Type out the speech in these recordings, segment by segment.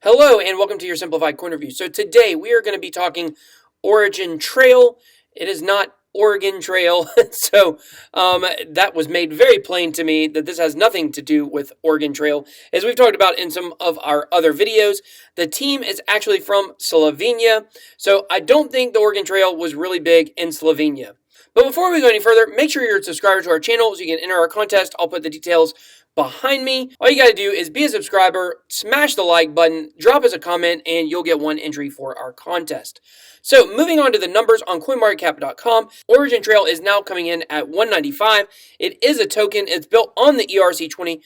Hello and welcome to your simplified coin review. So today we are going to be talking OriginTrail. It is not Oregon Trail. That was made very plain to me that this has nothing to do with Oregon Trail. As we've talked about in some of our other videos, the team is actually from Slovenia. So I don't think the Oregon Trail was really big in Slovenia. But before we go any further, make sure you're a subscriber to our channel so you can enter our contest. I'll put the details behind me. All you got to do is be a subscriber, smash the like button, drop us a comment, and you'll get one entry for our contest. So moving on to the numbers on CoinMarketCap.com, OriginTrail is now coming in at 195. It is a token. It's built on the ERC20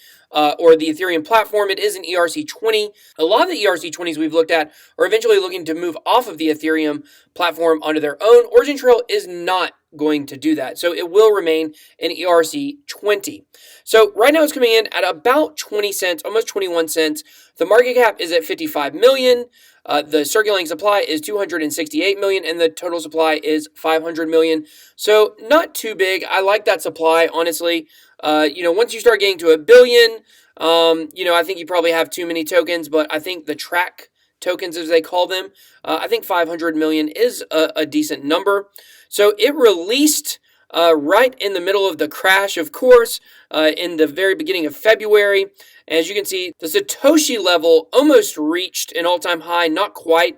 or the Ethereum platform. It is an ERC20. A lot of the ERC20s we've looked at are eventually looking to move off of the Ethereum platform onto their own. OriginTrail is not going to do that. So it will remain an ERC20. So right now it's coming in at about 20 cents, almost 21 cents. The market cap is at 55 million. The circulating supply is 268 million and the total supply is 500 million. So not too big. I like that supply, honestly. Once you start getting to a billion, I think you probably have too many tokens, but I think the track tokens, as they call them, I think 500 million is a decent number. So it released right in the middle of the crash, of course, in the very beginning of February. As you can see, the Satoshi level almost reached an all-time high, not quite,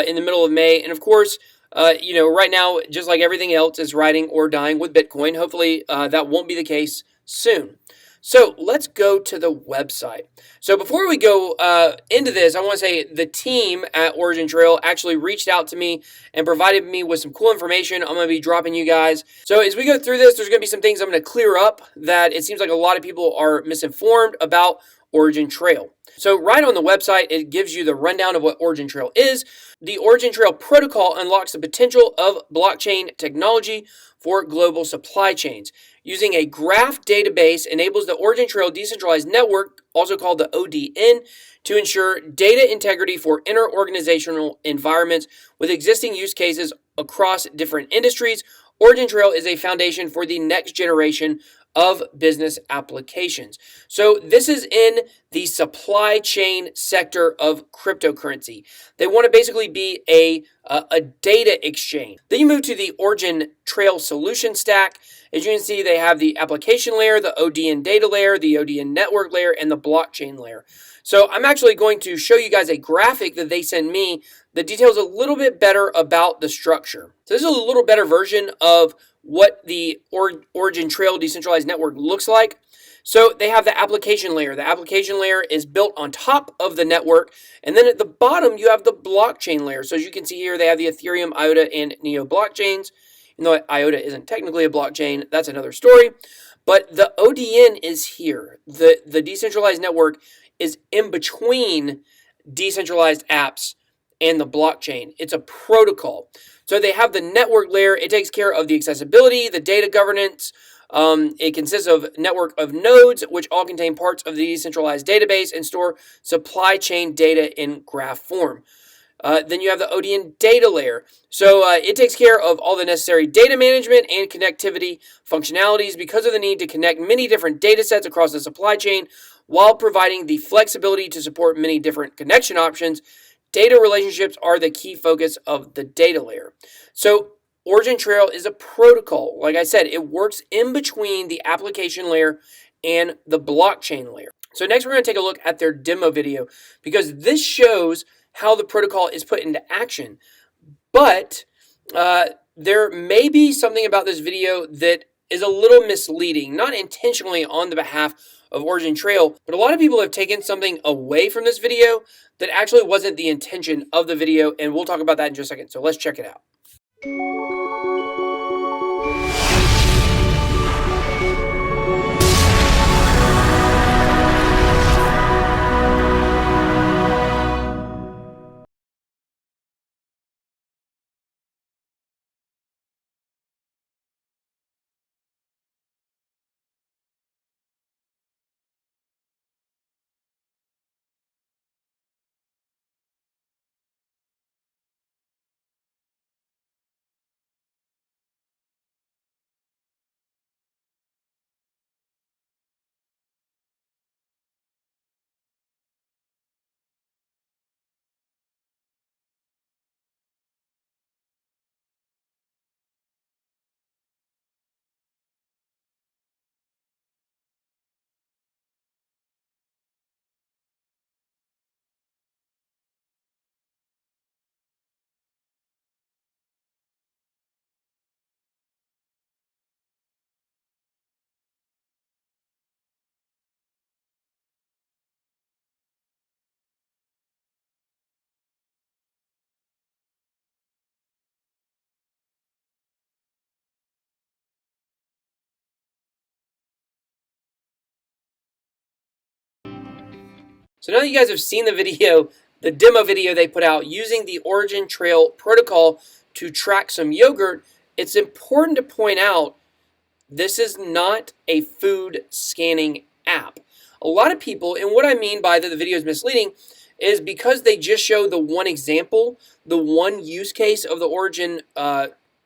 in the middle of May. And of course, right now, just like everything else, is riding or dying with Bitcoin. Hopefully, that won't be the case soon. So let's go to the website. So before we go into this, I want to say the team at OriginTrail actually reached out to me and provided me with some cool information I'm going to be dropping you guys. So as we go through this, there's going to be some things I'm going to clear up that it seems like a lot of people are misinformed about OriginTrail. So right on the website, it gives you the rundown of what OriginTrail is. The OriginTrail protocol unlocks the potential of blockchain technology for global supply chains. Using a graph database enables the OriginTrail decentralized network, also called the ODN, to ensure data integrity for inter-organizational environments with existing use cases across different industries. OriginTrail is a foundation for the next generation of business applications. So this is in the supply chain sector of cryptocurrency. They want to basically be a data exchange. Then you move to the OriginTrail solution stack. As you can see, they have the application layer, the ODN data layer, the ODN network layer, and the blockchain layer. So I'm actually going to show you guys a graphic that they send me that details a little bit better about the structure. So this is a little better version of what the OriginTrail decentralized network looks like. So they have the application layer. The application layer is built on top of the network. And then at the bottom, you have the blockchain layer. So as you can see here, they have the Ethereum, IOTA, and NEO blockchains. Even though IOTA isn't technically a blockchain, that's another story. But the ODN is here. The decentralized network is in between decentralized apps and the blockchain. It's a protocol. So they have the network layer. It takes care of the accessibility, the data governance. It consists of a network of nodes, which all contain parts of the decentralized database and store supply chain data in graph form. Then you have the ODN data layer. So it takes care of all the necessary data management and connectivity functionalities because of the need to connect many different data sets across the supply chain while providing the flexibility to support many different connection options. Data relationships are the key focus of the data layer. So OriginTrail is a protocol. Like I said, it works in between the application layer and the blockchain layer. So next we're going to take a look at their demo video because this shows how the protocol is put into action. But there may be something about this video that is a little misleading, not intentionally on the behalf of OriginTrail, but a lot of people have taken something away from this video that actually wasn't the intention of the video, and we'll talk about that in just a second. So let's check it out. So now that you guys have seen the video, the demo video they put out using the OriginTrail protocol to track some yogurt, it's important to point out this is not a food scanning app. A lot of people, and what I mean by that the video is misleading, is because they just show the one example, the one use case of the Origin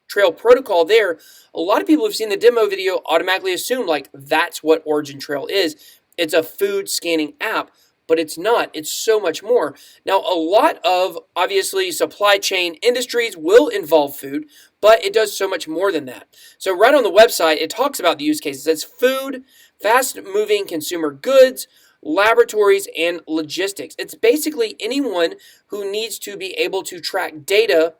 Trail protocol there, a lot of people who've seen the demo video automatically assume like that's what OriginTrail is. It's a food scanning app, but it's not. It's so much more. Now, a lot of, obviously, supply chain industries will involve food, but it does so much more than that. So right on the website, it talks about the use cases. It's food, fast-moving consumer goods, laboratories, and logistics. It's basically anyone who needs to be able to track data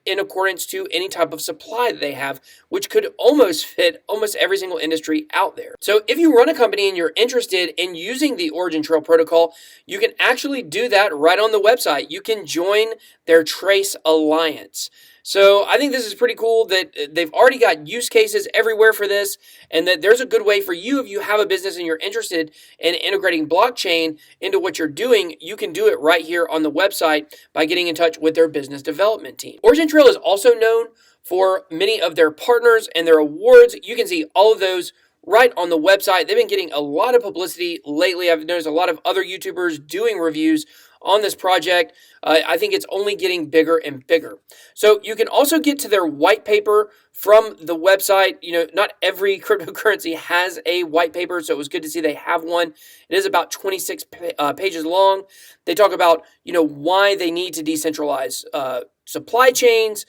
in accordance to any type of supply that they have, which could almost fit almost every single industry out there. So if you run a company and you're interested in using the OriginTrail protocol, you can actually do that right on the website. You can join their Trace Alliance. So I think this is pretty cool that they've already got use cases everywhere for this, and that there's a good way for you, if you have a business and you're interested in integrating blockchain into what you're doing, you can do it right here on the website by getting in touch with their business development team. OriginTrail is also known for many of their partners and their awards. You can see all of those right on the website. They've been getting a lot of publicity lately. I've noticed a lot of other YouTubers doing reviews on this project. I think it's only getting bigger and bigger. So you can also get to their white paper from the website. You know, not every cryptocurrency has a white paper, so it was good to see they have one. It is about 26 pages long. They talk about, you know, why they need to decentralize supply chains.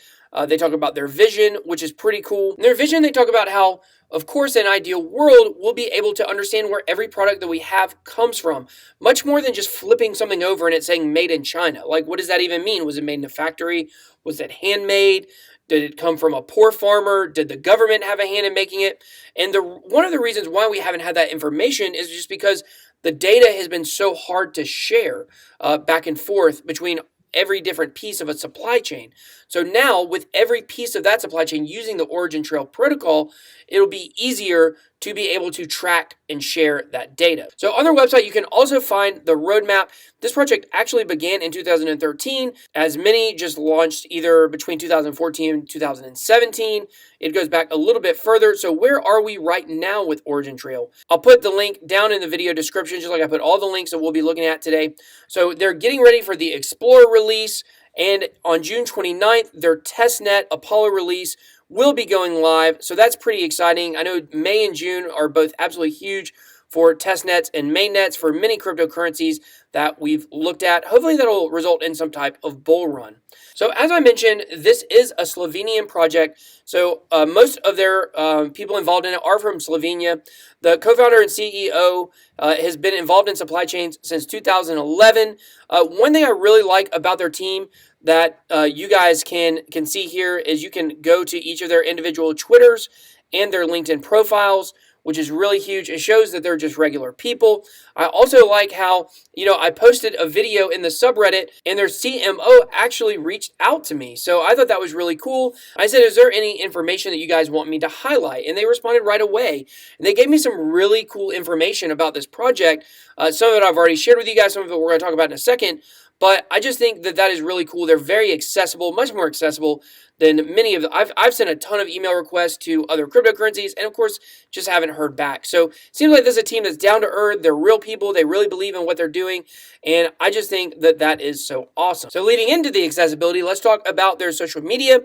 They talk about their vision, which is pretty cool. In their vision, they talk about how, of course, in an ideal world, we'll be able to understand where every product that we have comes from. Much more than just flipping something over and it saying made in China. Like, what does that even mean? Was it made in a factory? Was it handmade? Did it come from a poor farmer? Did the government have a hand in making it? And one of the reasons why we haven't had that information is just because the data has been so hard to share back and forth between every different piece of a supply chain. So now with every piece of that supply chain using the OriginTrail protocol, it'll be easier to be able to track and share that data. So on their website, you can also find the roadmap. This project actually began in 2013, as many just launched either between 2014 and 2017. It goes back a little bit further. So where are we right now with OriginTrail? I'll put the link down in the video description, just like I put all the links that we'll be looking at today. So they're getting ready for the Explorer release, and on June 29th, their testnet Apollo release will be going live. So that's pretty exciting. I know May and June are both absolutely huge for testnets and mainnets for many cryptocurrencies that we've looked at. Hopefully that'll result in some type of bull run. So as I mentioned, this is a Slovenian project. So most of their people involved in it are from Slovenia. The co-founder and CEO has been involved in supply chains since 2011. One thing I really like about their team that you guys can see here is you can go to each of their individual Twitters and their LinkedIn profiles, which is really huge. It shows that they're just regular people. I also like how, you know, I posted a video in the subreddit and their CMO actually reached out to me. So I thought that was really cool. I said, is there any information that you guys want me to highlight? And they responded right away. And they gave me some really cool information about this project. Some of it I've already shared with you guys. Some of it we're going to talk about in a second. But I just think that that is really cool. They're very accessible, much more accessible than many of the... I've sent a ton of email requests to other cryptocurrencies, and of course, just haven't heard back. So it seems like this is a team that's down to earth. They're real people. They really believe in what they're doing, and I just think that that is so awesome. So leading into the accessibility, let's talk about their social media.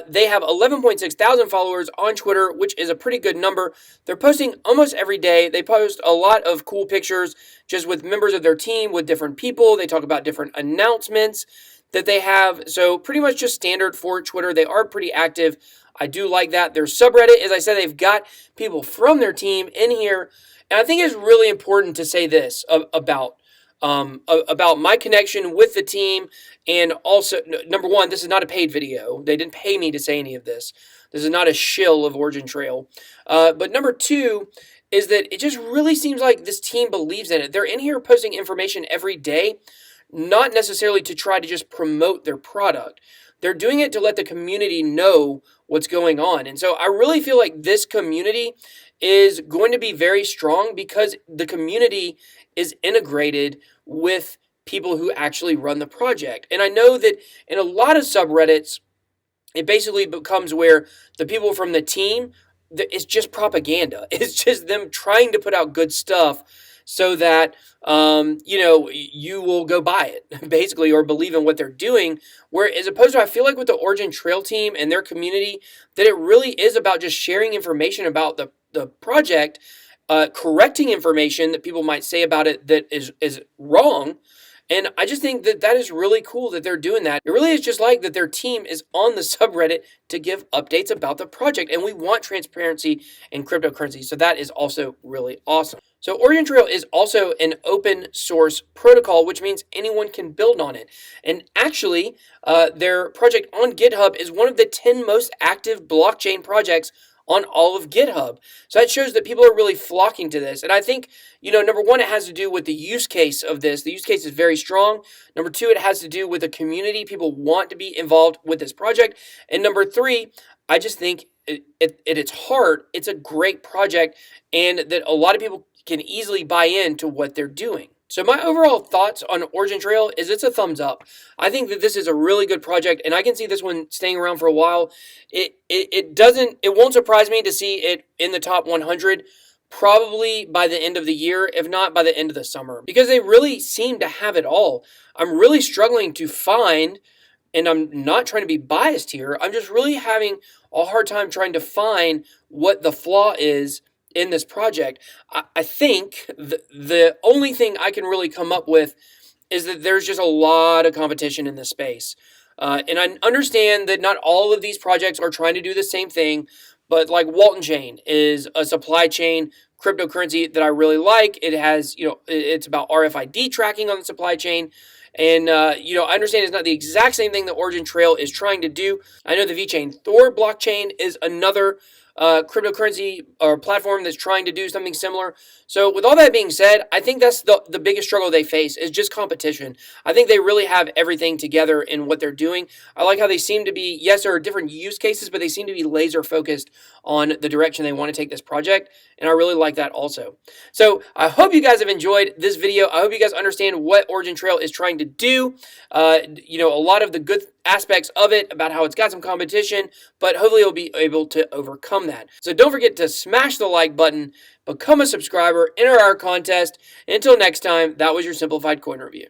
They have 11.6 thousand followers on Twitter, which is a pretty good number. They're posting almost every day. They post a lot of cool pictures just with members of their team, with different people. They talk about different announcements that they have. So pretty much just standard for Twitter. They are pretty active. I do like that. Their subreddit, as I said, they've got people from their team in here. And I think it's really important to say this about my connection with the team. And also, number one, this is not a paid video. They didn't pay me to say any of this. This is not a shill of OriginTrail. But number two is that it just really seems like this team believes in it. They're in here posting information every day. not necessarily to try to just promote their product. They're doing it to let the community know what's going on. And so I really feel like this community is going to be very strong because the community is integrated with people who actually run the project. And I know that in a lot of subreddits, it basically becomes where the people from the team, it's just propaganda. It's just them trying to put out good stuff so that you will go buy it basically, or believe in what they're doing. Where as opposed to, I feel like with the OriginTrail team and their community, that it really is about just sharing information about the project, correcting information that people might say about it that is wrong. And I just think that that is really cool that they're doing that. It really is just like that their team is on the subreddit to give updates about the project. And we want transparency in cryptocurrency. So that is also really awesome. So OriginTrail is also an open source protocol, which means anyone can build on it. And actually, their project on GitHub is one of the 10 most active blockchain projects on all of GitHub. So that shows that people are really flocking to this. And I think, number one, it has to do with the use case of this. The use case is very strong. Number two, it has to do with the community. People want to be involved with this project. And number three, I just think at its heart, it's a great project and that a lot of people can easily buy into what they're doing. So my overall thoughts on OriginTrail is it's a thumbs up. I think that this is a really good project, and I can see this one staying around for a while. It won't surprise me to see it in the top 100 probably by the end of the year, if not by the end of the summer, because they really seem to have it all. I'm really struggling to find, and I'm not trying to be biased here, I'm just really having a hard time trying to find what the flaw is in this project. I think the only thing I can really come up with is that there's just a lot of competition in this space. And I understand that not all of these projects are trying to do the same thing, but like Walton Chain is a supply chain cryptocurrency that I really like. It has, it's about RFID tracking on the supply chain. And, I understand it's not the exact same thing that OriginTrail is trying to do. I know the VeChain Thor blockchain is another cryptocurrency or platform that's trying to do something similar. So with all that being said, I think that's the biggest struggle they face is just competition. I think they really have everything together in what they're doing. I like how they seem to be, yes, there are different use cases, but they seem to be laser focused on the direction they want to take this project. And I really like that also. So I hope you guys have enjoyed this video. I hope you guys understand what OriginTrail is trying to do. A lot of the good aspects of it about how it's got some competition, but hopefully you'll be able to overcome that. So don't forget to smash the like button, become a subscriber, enter our contest. Until next time, that was your Simplified Coin Review.